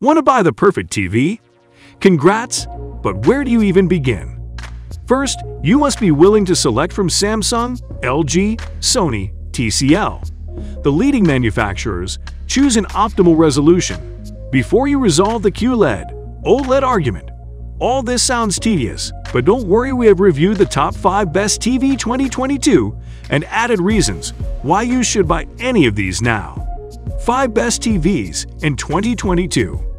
Want to buy the perfect TV? Congrats, but where do you even begin? First, you must be willing to select from Samsung, LG, Sony, TCL. The leading manufacturers choose an optimal resolution. Before you resolve the QLED, OLED argument. All this sounds tedious, but don't worry, we have reviewed the top 5 best TV 2022 and added reasons why you should buy any of these now. 5 best TVs in 2022.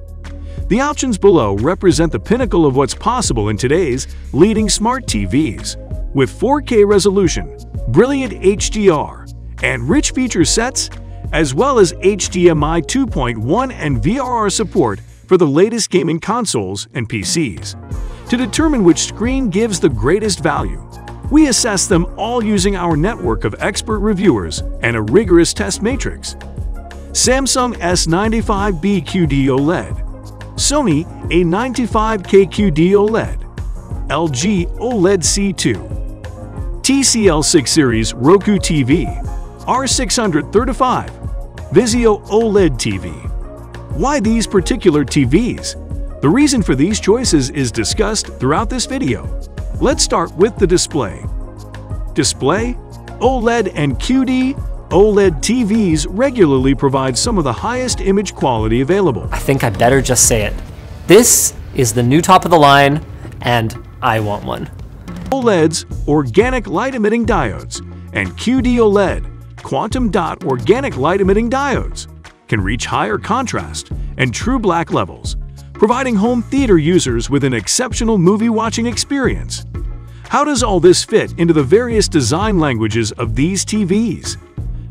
The options below represent the pinnacle of what's possible in today's leading smart TVs. With 4K resolution, brilliant HDR, and rich feature sets, as well as HDMI 2.1 and VRR support for the latest gaming consoles and PCs. To determine which screen gives the greatest value, we assess them all using our network of expert reviewers and a rigorous test matrix. Samsung S95B QD OLED, Sony A95K QD OLED, LG OLED C2, TCL 6 Series Roku TV, R635, Vizio OLED TV. Why these particular TVs? The reason for these choices is discussed throughout this video. Let's start with the display. Display, OLED and QD OLED TVs regularly provide some of the highest image quality available. I think I better just say it. This is the new top of the line, and I want one. OLED's organic light-emitting diodes and QD OLED quantum dot organic light-emitting diodes can reach higher contrast and true black levels, providing home theater users with an exceptional movie-watching experience. How does all this fit into the various design languages of these TVs?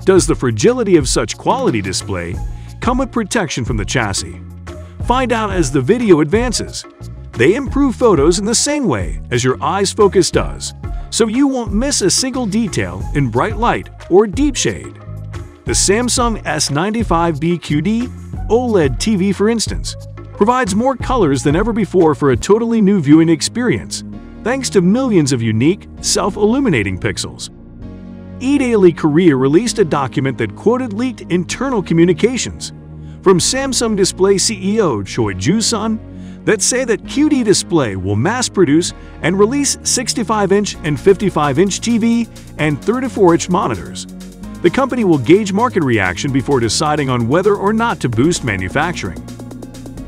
Does the fragility of such quality display come with protection from the chassis? Find out as the video advances. They improve photos in the same way as your eye's focus does, so you won't miss a single detail in bright light or deep shade. The Samsung S95B QD OLED TV, for instance, provides more colors than ever before for a totally new viewing experience, thanks to millions of unique, self-illuminating pixels. eDaily Korea released a document that quoted leaked internal communications from Samsung Display CEO Choi Joo-sun that say that QD Display will mass-produce and release 65-inch and 55-inch TV and 34-inch monitors. The company will gauge market reaction before deciding on whether or not to boost manufacturing.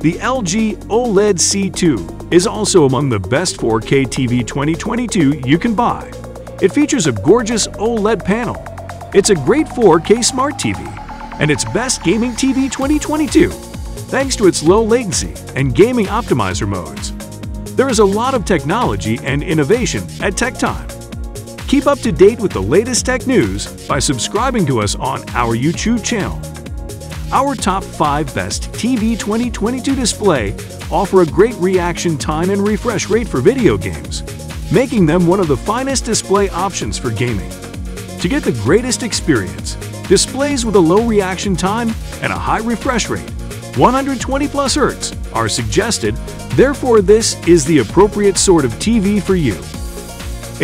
The LG OLED C2 is also among the best 4K TV 2022 you can buy. It features a gorgeous OLED panel. It's a great 4K smart TV, and its best gaming TV 2022, thanks to its low latency and gaming optimizer modes. There is a lot of technology and innovation at Tech Time. Keep up to date with the latest tech news by subscribing to us on our YouTube channel. Our top 5 best TV 2022 display offer a great reaction time and refresh rate for video games, making them one of the finest display options for gaming. To get the greatest experience, displays with a low reaction time and a high refresh rate, 120+ Hz, are suggested, therefore this is the appropriate sort of TV for you.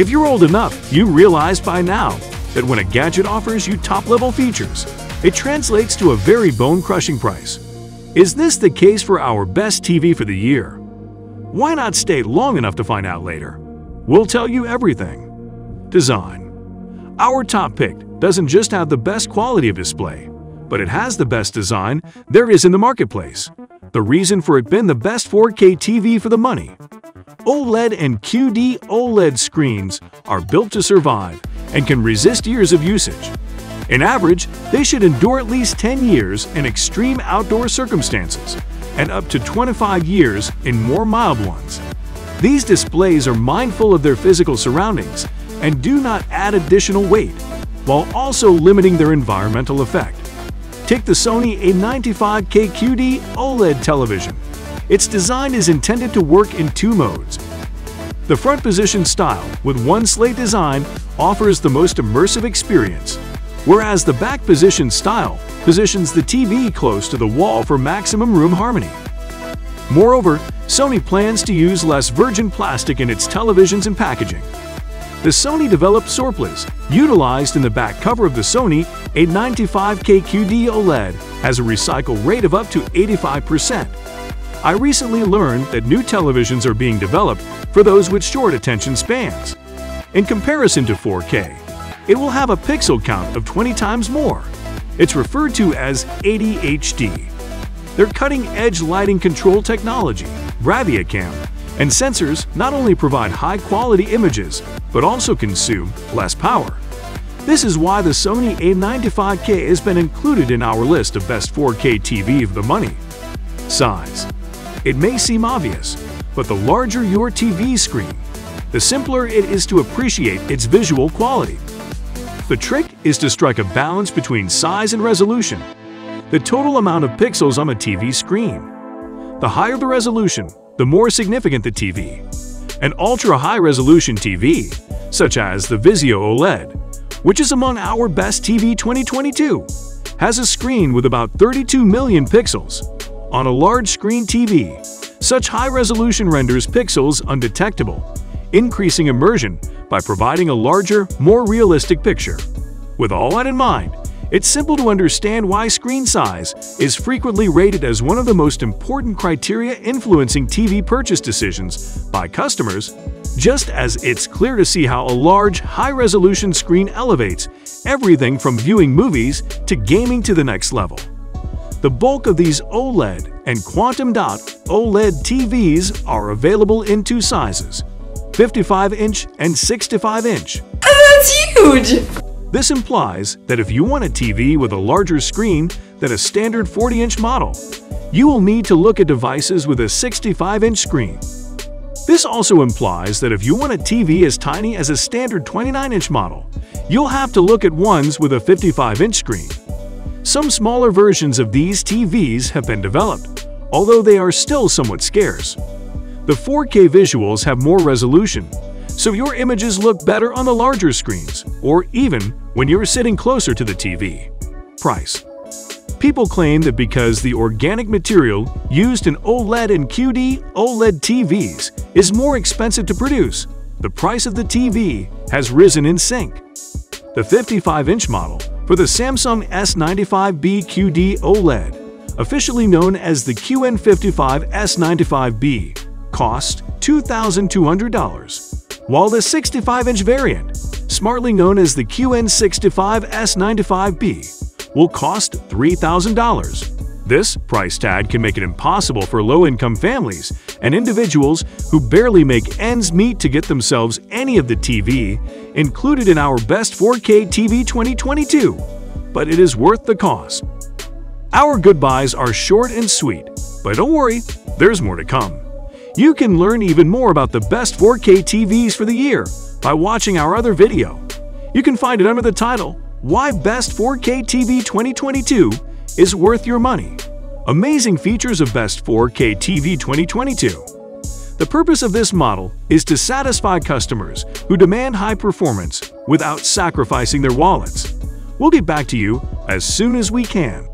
If you're old enough, you realize by now that when a gadget offers you top-level features, it translates to a very bone-crushing price. Is this the case for our best TV for the year? Why not stay long enough to find out later? We'll tell you everything. Design. Our top pick doesn't just have the best quality of display, but it has the best design there is in the marketplace. The reason for it being the best 4K TV for the money. OLED and QD OLED screens are built to survive and can resist years of usage. In average, they should endure at least 10 years in extreme outdoor circumstances and up to 25 years in more mild ones. These displays are mindful of their physical surroundings and do not add additional weight, while also limiting their environmental effect. Take the Sony A95K QD OLED television. Its design is intended to work in 2 modes. The front position style with one slate design offers the most immersive experience, whereas the back position style positions the TV close to the wall for maximum room harmony. Moreover, Sony plans to use less virgin plastic in its televisions and packaging. The Sony-developed surplus, utilized in the back cover of the Sony A95K QD OLED, has a recycle rate of up to 85%. I recently learned that new televisions are being developed for those with short attention spans. In comparison to 4K, it will have a pixel count of 20 times more. It's referred to as 80 HD. Their cutting-edge lighting control technology, BraviaCam, and sensors not only provide high-quality images, but also consume less power. This is why the Sony A95K has been included in our list of best 4K TV of the money. Size. It may seem obvious, but the larger your TV screen, the simpler it is to appreciate its visual quality. The trick is to strike a balance between size and resolution, the total amount of pixels on a TV screen. The higher the resolution, the more significant the TV. An ultra-high-resolution TV, such as the Vizio OLED, which is among our best TV 2022, has a screen with about 32 million pixels. On a large-screen TV, such high resolution renders pixels undetectable, increasing immersion by providing a larger, more realistic picture. With all that in mind, it's simple to understand why screen size is frequently rated as one of the most important criteria influencing TV purchase decisions by customers, just as it's clear to see how a large, high-resolution screen elevates everything from viewing movies to gaming to the next level. The bulk of these OLED and quantum dot OLED TVs are available in two sizes, 55-inch and 65-inch. That's huge! This implies that if you want a TV with a larger screen than a standard 40-inch model, you will need to look at devices with a 65-inch screen. This also implies that if you want a TV as tiny as a standard 29-inch model, you'll have to look at ones with a 55-inch screen. Some smaller versions of these TVs have been developed, although they are still somewhat scarce. The 4K visuals have more resolution, so your images look better on the larger screens, or even when you're sitting closer to the TV. Price. People claim that because the organic material used in OLED and QLED TVs is more expensive to produce, the price of the TV has risen in sync. The 55-inch model for the Samsung S95B QD OLED, officially known as the QN55 S95B, cost $2,200, while the 65-inch variant, smartly known as the QN65 S95B, will cost $3,000. This price tag can make it impossible for low-income families and individuals who barely make ends meet to get themselves any of the TV included in our Best 4K TV 2022, but it is worth the cost. Our goodbyes are short and sweet, but don't worry, there's more to come. You can learn even more about the best 4K TVs for the year by watching our other video. You can find it under the title, Why Best 4K TV 2022 is Worth Your Money. Amazing features of Best 4K TV 2022. The purpose of this model is to satisfy customers who demand high performance without sacrificing their wallets. We'll get back to you as soon as we can.